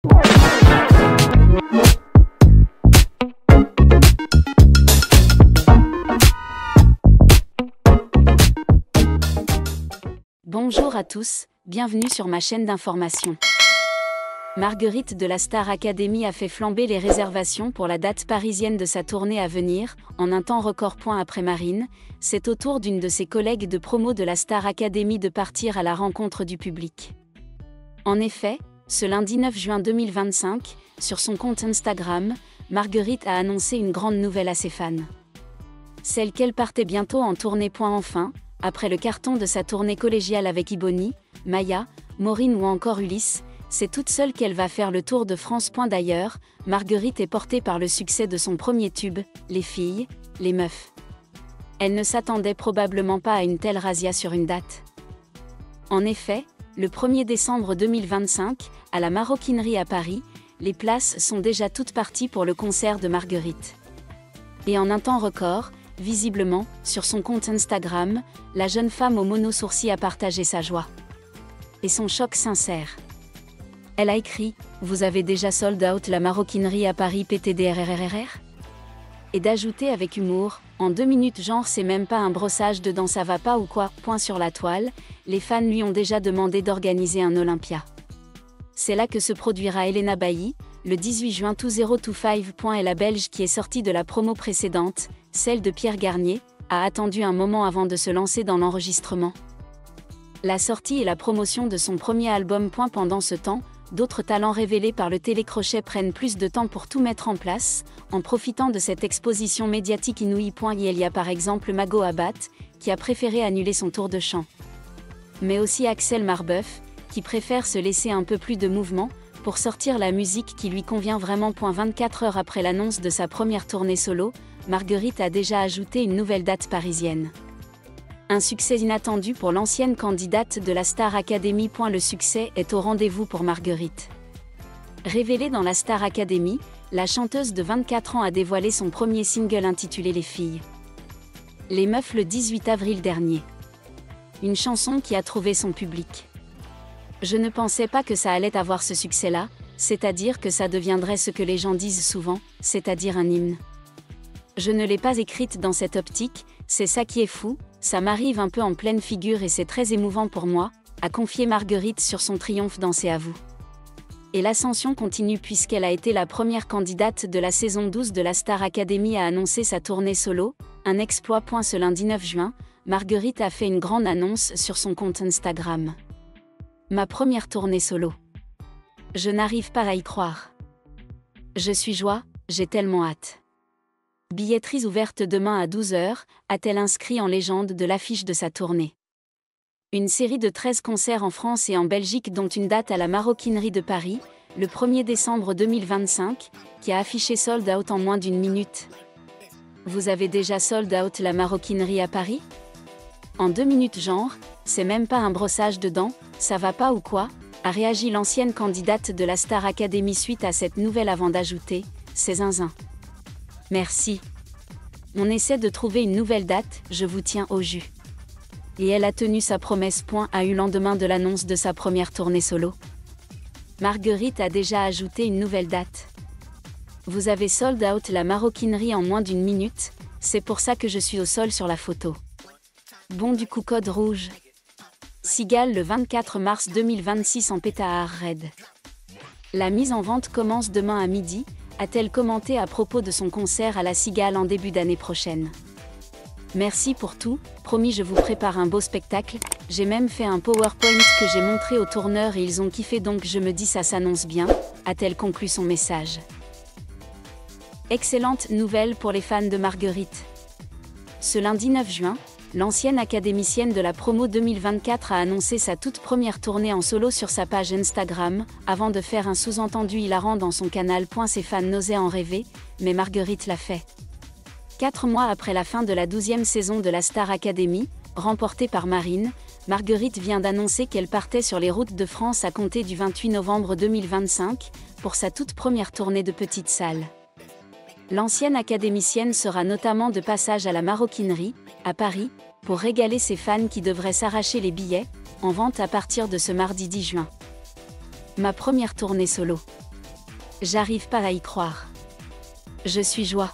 Bonjour à tous, bienvenue sur ma chaîne d'information. Marguerite de la Star Academy a fait flamber les réservations pour la date parisienne de sa tournée à venir, en un temps record. Après Marine, c'est au tour d'une de ses collègues de promo de la Star Academy de partir à la rencontre du public. En effet, ce lundi 9 juin 2025, sur son compte Instagram, Marguerite a annoncé une grande nouvelle à ses fans. Celle qu'elle partait bientôt en tournée. Enfin, après le carton de sa tournée collégiale avec Iboni, Maya, Maureen ou encore Ulysse, c'est toute seule qu'elle va faire le tour de France. D'ailleurs, Marguerite est portée par le succès de son premier tube, Les filles, les meufs. Elle ne s'attendait probablement pas à une telle razzia sur une date. En effet, le 1er décembre 2025, à la Maroquinerie à Paris, les places sont déjà toutes parties pour le concert de Marguerite. Et en un temps record, visiblement, sur son compte Instagram, la jeune femme au mono-sourcil a partagé sa joie et son choc sincère. Elle a écrit « Vous avez déjà sold out la Maroquinerie à Paris PTDRRRR ?» et d'ajouter avec humour « En 2 minutes genre c'est même pas un brossage dedans, ça va pas ou quoi ?» Sur la toile, les fans lui ont déjà demandé d'organiser un Olympia. C'est là que se produira Elena Bailly, le 18 juin 2025. Et la Belge qui est sortie de la promo précédente, celle de Pierre Garnier, a attendu un moment avant de se lancer dans l'enregistrement. La sortie et la promotion de son premier album. Pendant ce temps, d'autres talents révélés par le télécrochet prennent plus de temps pour tout mettre en place, en profitant de cette exposition médiatique inouïe. Il y a par exemple Mago Abat, qui a préféré annuler son tour de chant. Mais aussi Axel Marbeuf, qui préfère se laisser un peu plus de mouvement, pour sortir la musique qui lui convient vraiment. 24 heures après l'annonce de sa première tournée solo, Marguerite a déjà ajouté une nouvelle date parisienne. Un succès inattendu pour l'ancienne candidate de la Star Academy. Le succès est au rendez-vous pour Marguerite. Révélée dans la Star Academy, la chanteuse de 24 ans a dévoilé son premier single intitulé Les filles, les meufs le 18 avril dernier. Une chanson qui a trouvé son public. Je ne pensais pas que ça allait avoir ce succès-là, c'est-à-dire que ça deviendrait ce que les gens disent souvent, c'est-à-dire un hymne. Je ne l'ai pas écrite dans cette optique, c'est ça qui est fou, ça m'arrive un peu en pleine figure et c'est très émouvant pour moi, a confié Marguerite sur son triomphe dans C'est à vous. Et l'ascension continue puisqu'elle a été la première candidate de la saison 12 de la Star Academy à annoncer sa tournée solo, un exploit. Ce lundi 9 juin, Marguerite a fait une grande annonce sur son compte Instagram. Ma première tournée solo. Je n'arrive pas à y croire. Je suis joie, j'ai tellement hâte. Billetteries ouvertes demain à 12h, a-t-elle inscrit en légende de l'affiche de sa tournée. Une série de 13 concerts en France et en Belgique dont une date à la Maroquinerie de Paris, le 1er décembre 2025, qui a affiché sold out en moins d'1 minute. Vous avez déjà sold out la Maroquinerie à Paris ? En 2 minutes genre, c'est même pas un brossage dedans, ça va pas ou quoi ? A réagi l'ancienne candidate de la Star Academy suite à cette nouvelle avant d'ajouter « C'est zinzin. Merci. On essaie de trouver une nouvelle date, je vous tiens au jus. » Et elle a tenu sa promesse. A eu lendemain de l'annonce de sa première tournée solo. Marguerite a déjà ajouté une nouvelle date. Vous avez sold out la Maroquinerie en moins d'1 minute, c'est pour ça que je suis au sol sur la photo. Bon du coup code rouge. Cigale le 24 mars 2026 en pétard red. La mise en vente commence demain à midi, a-t-elle commenté à propos de son concert à la Cigale en début d'année prochaine. Merci pour tout, promis je vous prépare un beau spectacle, j'ai même fait un PowerPoint que j'ai montré aux tourneurs et ils ont kiffé donc je me dis ça s'annonce bien, a-t-elle conclu son message. Excellente nouvelle pour les fans de Marguerite. Ce lundi 9 juin, l'ancienne académicienne de la promo 2024 a annoncé sa toute première tournée en solo sur sa page Instagram, avant de faire un sous-entendu hilarant dans son canal. Ses fans n'osaient en rêver, mais Marguerite l'a fait. 4 mois après la fin de la 12e saison de la Star Academy, remportée par Marine, Marguerite vient d'annoncer qu'elle partait sur les routes de France à compter du 28 novembre 2025, pour sa toute première tournée de petite salle. L'ancienne académicienne sera notamment de passage à la Maroquinerie, à Paris, pour régaler ses fans qui devraient s'arracher les billets, en vente à partir de ce mardi 10 juin. Ma première tournée solo. J'arrive pas à y croire. Je suis joie.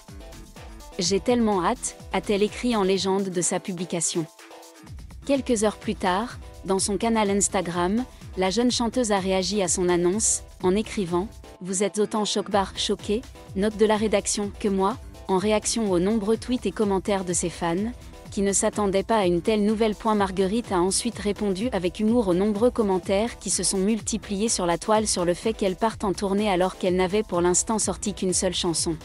J'ai tellement hâte, a-t-elle écrit en légende de sa publication. Quelques heures plus tard, dans son canal Instagram, la jeune chanteuse a réagi à son annonce, en écrivant « Vous êtes autant choqué, note de la rédaction, que moi », en réaction aux nombreux tweets et commentaires de ses fans, qui ne s'attendaient pas à une telle nouvelle. Marguerite a ensuite répondu avec humour aux nombreux commentaires qui se sont multipliés sur la toile sur le fait qu'elle parte en tournée alors qu'elle n'avait pour l'instant sorti qu'une seule chanson.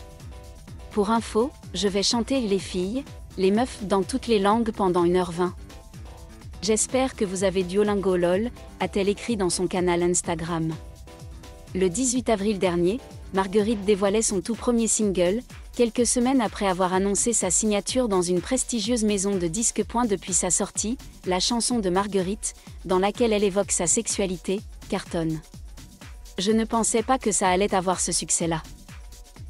Pour info, je vais chanter les filles, les meufs dans toutes les langues pendant 1h20. J'espère que vous avez Duolingo lol, a-t-elle écrit dans son canal Instagram. Le 18 avril dernier, Marguerite dévoilait son tout premier single, quelques semaines après avoir annoncé sa signature dans une prestigieuse maison de disques. Depuis sa sortie, la chanson de Marguerite, dans laquelle elle évoque sa sexualité, cartonne. Je ne pensais pas que ça allait avoir ce succès-là.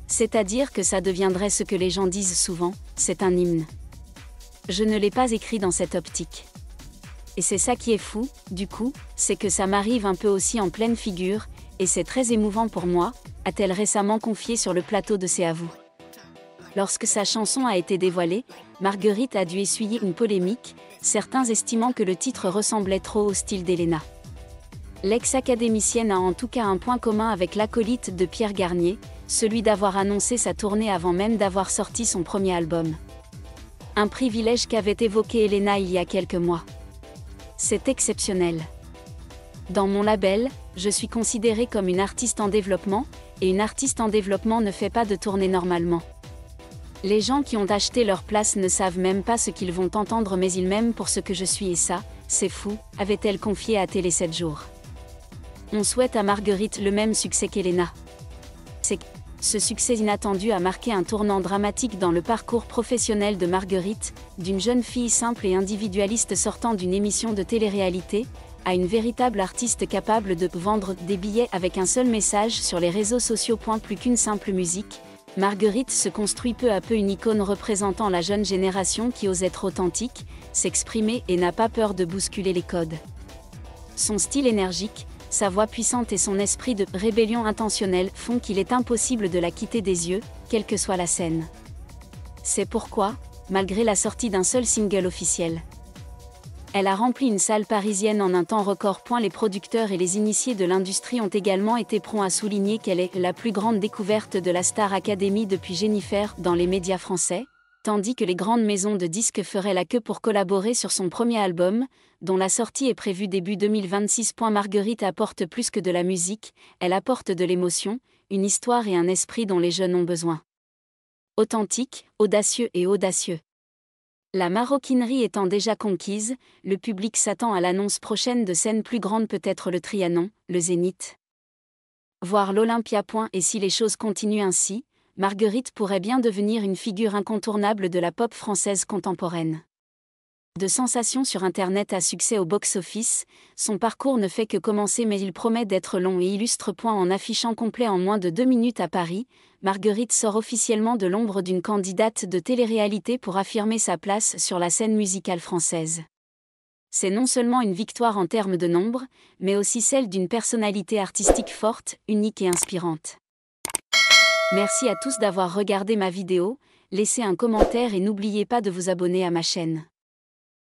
C'est-à-dire que ça deviendrait ce que les gens disent souvent, c'est un hymne. Je ne l'ai pas écrit dans cette optique. Et c'est ça qui est fou, du coup, c'est que ça m'arrive un peu aussi en pleine figure, et c'est très émouvant pour moi, a-t-elle récemment confié sur le plateau de C'est à vous. Lorsque sa chanson a été dévoilée, Marguerite a dû essuyer une polémique, certains estimant que le titre ressemblait trop au style d'Elena. L'ex-académicienne a en tout cas un point commun avec l'acolyte de Pierre Garnier, celui d'avoir annoncé sa tournée avant même d'avoir sorti son premier album. Un privilège qu'avait évoqué Elena il y a quelques mois. C'est exceptionnel. Dans mon label, je suis considérée comme une artiste en développement, et une artiste en développement ne fait pas de tournée normalement. Les gens qui ont acheté leur place ne savent même pas ce qu'ils vont entendre, mais ils m'aiment pour ce que je suis et ça, c'est fou, avait-elle confié à Télé 7 jours. On souhaite à Marguerite le même succès qu'Elena. Ce succès inattendu a marqué un tournant dramatique dans le parcours professionnel de Marguerite, d'une jeune fille simple et individualiste sortant d'une émission de télé-réalité, à une véritable artiste capable de vendre des billets avec un seul message sur les réseaux sociaux. Plus qu'une simple musique, Marguerite se construit peu à peu une icône représentant la jeune génération qui ose être authentique, s'exprimer et n'a pas peur de bousculer les codes. Son style énergique, sa voix puissante et son esprit de rébellion intentionnelle font qu'il est impossible de la quitter des yeux, quelle que soit la scène. C'est pourquoi, malgré la sortie d'un seul single officiel, elle a rempli une salle parisienne en un temps record. Les producteurs et les initiés de l'industrie ont également été prompts à souligner qu'elle est la plus grande découverte de la Star Academy depuis Jennifer dans les médias français, tandis que les grandes maisons de disques feraient la queue pour collaborer sur son premier album, dont la sortie est prévue début 2026. Marguerite apporte plus que de la musique, elle apporte de l'émotion, une histoire et un esprit dont les jeunes ont besoin. Authentique, audacieux et audacieux. La maroquinerie étant déjà conquise, le public s'attend à l'annonce prochaine de scènes plus grandes, peut-être le Trianon, le Zénith, voire l'Olympia. Et si les choses continuent ainsi, Marguerite pourrait bien devenir une figure incontournable de la pop française contemporaine. De sensation sur Internet à succès au box-office, son parcours ne fait que commencer, mais il promet d'être long et illustre. En affichant complet en moins de 2 minutes à Paris, Marguerite sort officiellement de l'ombre d'une candidate de télé-réalité pour affirmer sa place sur la scène musicale française. C'est non seulement une victoire en termes de nombre, mais aussi celle d'une personnalité artistique forte, unique et inspirante. Merci à tous d'avoir regardé ma vidéo, laissez un commentaire et n'oubliez pas de vous abonner à ma chaîne.